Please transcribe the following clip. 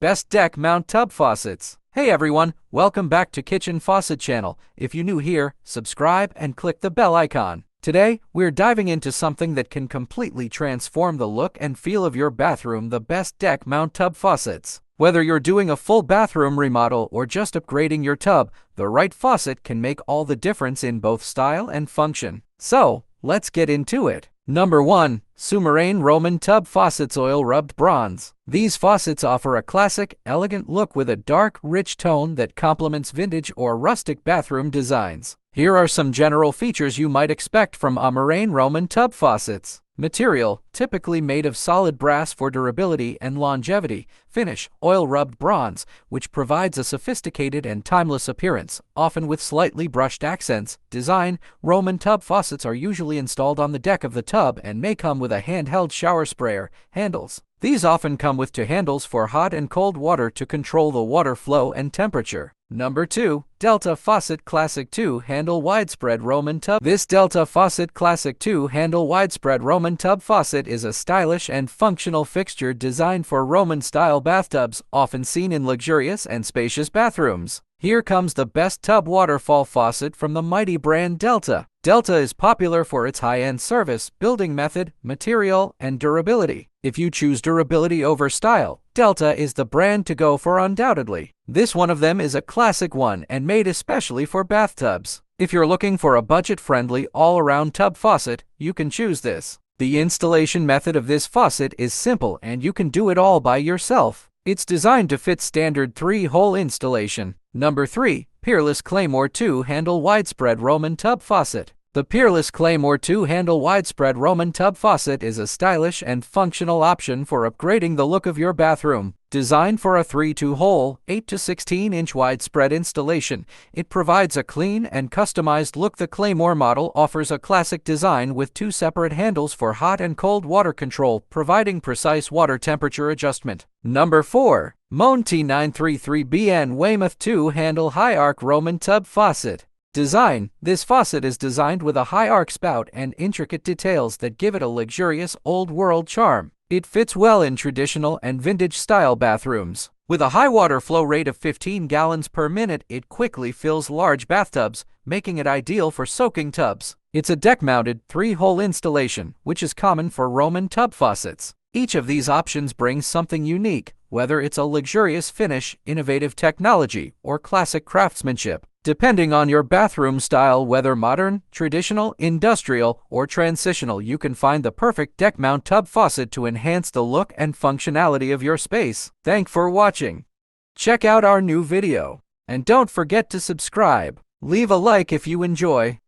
Best Deck Mount Tub Faucets. Hey everyone, welcome back to Kitchen Faucet channel. If you're new here, subscribe and click the bell icon. Today, we're diving into something that can completely transform the look and feel of your bathroom, the Best Deck Mount Tub Faucets. Whether you're doing a full bathroom remodel or just upgrading your tub, the right faucet can make all the difference in both style and function. So, let's get into it. Number 1. Submarine Roman Tub Faucets Oil Rubbed Bronze. These faucets offer a classic, elegant look with a dark, rich tone that complements vintage or rustic bathroom designs. Here are some general features you might expect from Submarine Roman Tub Faucets. Material: typically made of solid brass for durability and longevity. Finish: oil-rubbed bronze, which provides a sophisticated and timeless appearance, often with slightly brushed accents. Design: Roman tub faucets are usually installed on the deck of the tub and may come with a handheld shower sprayer. Handles: these often come with two handles for hot and cold water to control the water flow and temperature. Number 2. Delta Faucet Classic 2-Handle Widespread Roman Tub. This Delta Faucet Classic 2-Handle Widespread Roman Tub Faucet is a stylish and functional fixture designed for Roman-style bathtubs, often seen in luxurious and spacious bathrooms. Here comes the best tub waterfall faucet from the mighty brand Delta. Delta is popular for its high-end service, building method, material, and durability. If you choose durability over style, Delta is the brand to go for undoubtedly. This one of them is a classic one and made especially for bathtubs. If you're looking for a budget-friendly, all-around tub faucet, you can choose this. The installation method of this faucet is simple and you can do it all by yourself. It's designed to fit standard 3-hole installation. Number 3. Peerless Claymore 2-Handle Widespread Roman Tub Faucet. The Peerless Claymore 2-Handle Widespread Roman Tub Faucet is a stylish and functional option for upgrading the look of your bathroom. Designed for a 3-2-hole, 8 to 16-inch widespread installation, it provides a clean and customized look. The Claymore model offers a classic design with two separate handles for hot and cold water control, providing precise water temperature adjustment. Number 4. Moen T933BN Weymouth 2-Handle High Arc Roman Tub Faucet. Design: this faucet is designed with a high arc spout and intricate details that give it a luxurious, old-world charm. It fits well in traditional and vintage-style bathrooms. With a high water flow rate of 15 gallons per minute, it quickly fills large bathtubs, making it ideal for soaking tubs. It's a deck-mounted, 3-hole installation, which is common for Roman tub faucets. Each of these options brings something unique, whether it's a luxurious finish, innovative technology, or classic craftsmanship. Depending on your bathroom style, whether modern, traditional, industrial, or transitional, you can find the perfect deck mount tub faucet to enhance the look and functionality of your space. Thanks for watching. Check out our new video. And don't forget to subscribe. Leave a like if you enjoy.